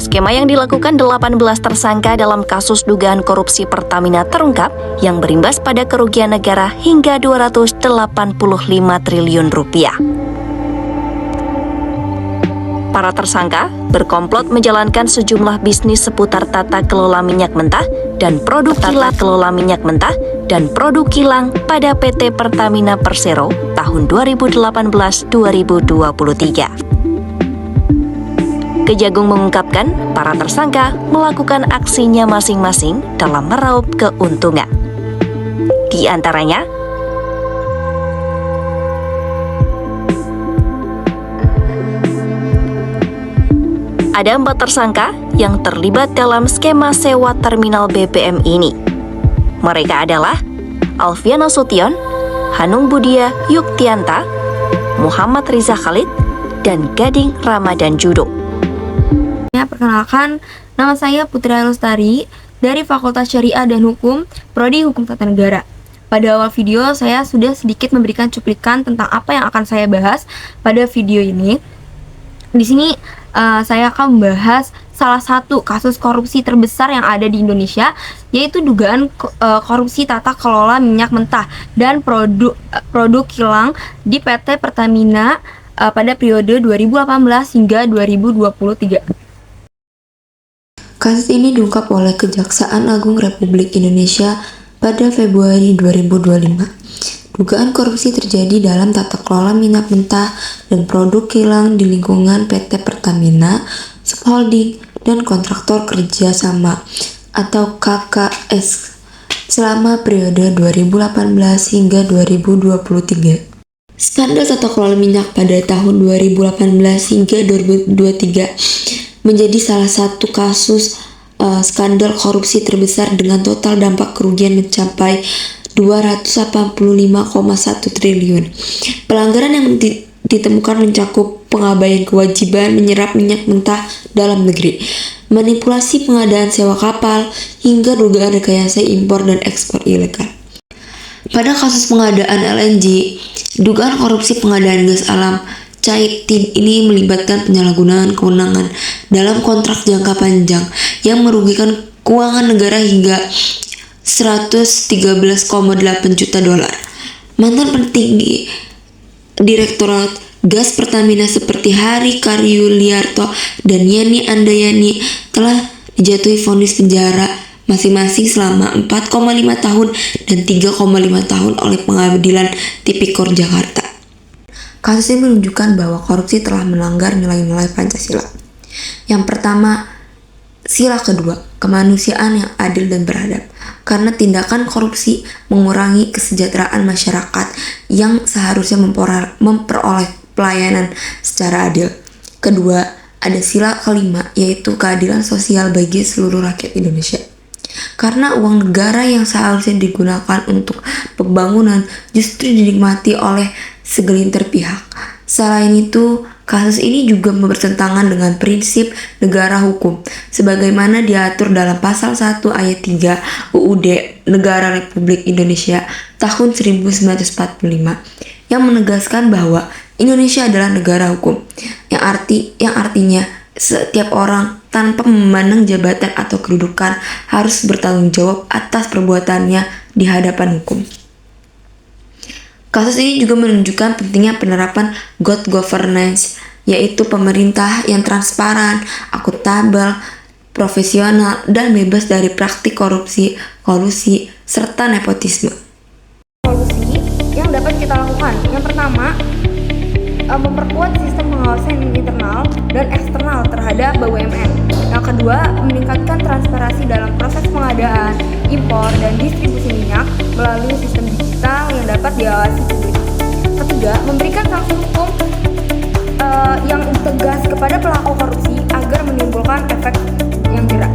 Skema yang dilakukan 18 tersangka dalam kasus dugaan korupsi Pertamina terungkap yang berimbas pada kerugian negara hingga 285 triliun rupiah. Para tersangka berkomplot menjalankan sejumlah bisnis seputar tata kelola minyak mentah dan produk kilang pada PT Pertamina Persero tahun 2018-2023. Kejagung mengungkapkan para tersangka melakukan aksinya masing-masing dalam meraup keuntungan. Di antaranya, ada 4 tersangka yang terlibat dalam skema sewa terminal BBM ini. Mereka adalah Alfian Nasution, Hanung Budia Yuktianta, Muhammad Riza Khalid, dan Gading Ramadan Judo. Perkenalkan, nama saya Putri Lustari dari Fakultas Syariah dan Hukum, Prodi Hukum Tata Negara. Pada awal video, saya sudah sedikit memberikan cuplikan tentang apa yang akan saya bahas pada video ini. Di sini saya akan membahas salah satu kasus korupsi terbesar yang ada di Indonesia, yaitu dugaan korupsi tata kelola minyak mentah dan produk kilang di PT Pertamina pada periode 2018 hingga 2023. Kasus ini diungkap oleh Kejaksaan Agung Republik Indonesia pada Februari 2025. Dugaan korupsi terjadi dalam tata kelola minyak mentah dan produk kilang di lingkungan PT Pertamina, subholding, dan kontraktor kerja sama atau KKS selama periode 2018 hingga 2023. Skandal tata kelola minyak pada tahun 2018 hingga 2023 menjadi salah satu kasus skandal korupsi terbesar dengan total dampak kerugian mencapai 285,1 triliun. Pelanggaran yang ditemukan mencakup pengabaian kewajiban menyerap minyak mentah dalam negeri, manipulasi pengadaan sewa kapal, hingga dugaan rekayasa impor dan ekspor ilegal. Pada kasus pengadaan LNG, dugaan korupsi pengadaan gas alam cair ini melibatkan penyalahgunaan kewenangan dalam kontrak jangka panjang yang merugikan keuangan negara hingga 113,8 juta dolar. Mantan petinggi Direktorat Gas Pertamina seperti Hari Karyuliarto dan Yani Andayani telah dijatuhi vonis penjara masing-masing selama 4,5 tahun dan 3,5 tahun oleh Pengadilan Tipikor Jakarta. Kasus ini menunjukkan bahwa korupsi telah melanggar nilai-nilai Pancasila. Yang pertama, sila kedua, kemanusiaan yang adil dan beradab. Karena tindakan korupsi mengurangi kesejahteraan masyarakat yang seharusnya memperoleh pelayanan secara adil. Kedua, ada sila kelima, yaitu keadilan sosial bagi seluruh rakyat Indonesia. Karena uang negara yang seharusnya digunakan untuk pembangunan justru dinikmati oleh segelintir pihak. Selain itu, kasus ini juga bertentangan dengan prinsip negara hukum sebagaimana diatur dalam pasal 1 ayat 3 UUD Negara Republik Indonesia tahun 1945 yang menegaskan bahwa Indonesia adalah negara hukum yang artinya setiap orang tanpa memandang jabatan atau kedudukan harus bertanggung jawab atas perbuatannya di hadapan hukum. Kasus ini juga menunjukkan pentingnya penerapan good governance, yaitu pemerintah yang transparan, akuntabel, profesional, dan bebas dari praktik korupsi, kolusi, serta nepotisme. Solusi yang dapat kita lakukan, yang pertama, memperkuat sistem pengawasan internal dan eksternal terhadap BUMN. Yang kedua, meningkatkan transparansi dalam proses pengadaan, impor, dan distribusi minyak melalui sistem digital yang dapat diawasi publik. Ketiga, memberikan sanksi hukum yang tegas kepada pelaku korupsi agar menimbulkan efek yang jerak.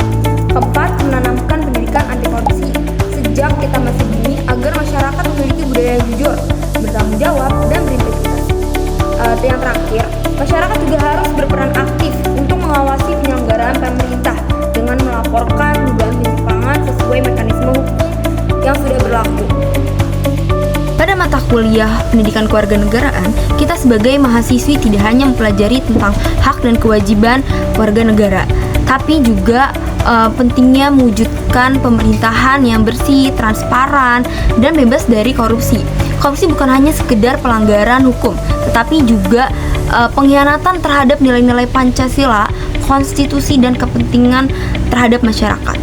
Keempat, menanamkan pendidikan anti korupsi sejak kita masih dini agar masyarakat memiliki budaya yang jujur, bertanggung jawab, dan berintegritas. Yang terakhir, masyarakat juga harus berperan aktif untuk mengawasi penyelenggaraan pemerintah dengan melaporkan dugaan penyimpangan sesuai mekanisme hukum yang sudah berlaku. Pada mata kuliah pendidikan kewarganegaraan, kita sebagai mahasiswi tidak hanya mempelajari tentang hak dan kewajiban warga negara, tapi juga pentingnya mewujudkan pemerintahan yang bersih, transparan, dan bebas dari korupsi. Korupsi bukan hanya sekedar pelanggaran hukum, tetapi juga pengkhianatan terhadap nilai-nilai Pancasila, konstitusi, dan kepentingan terhadap masyarakat.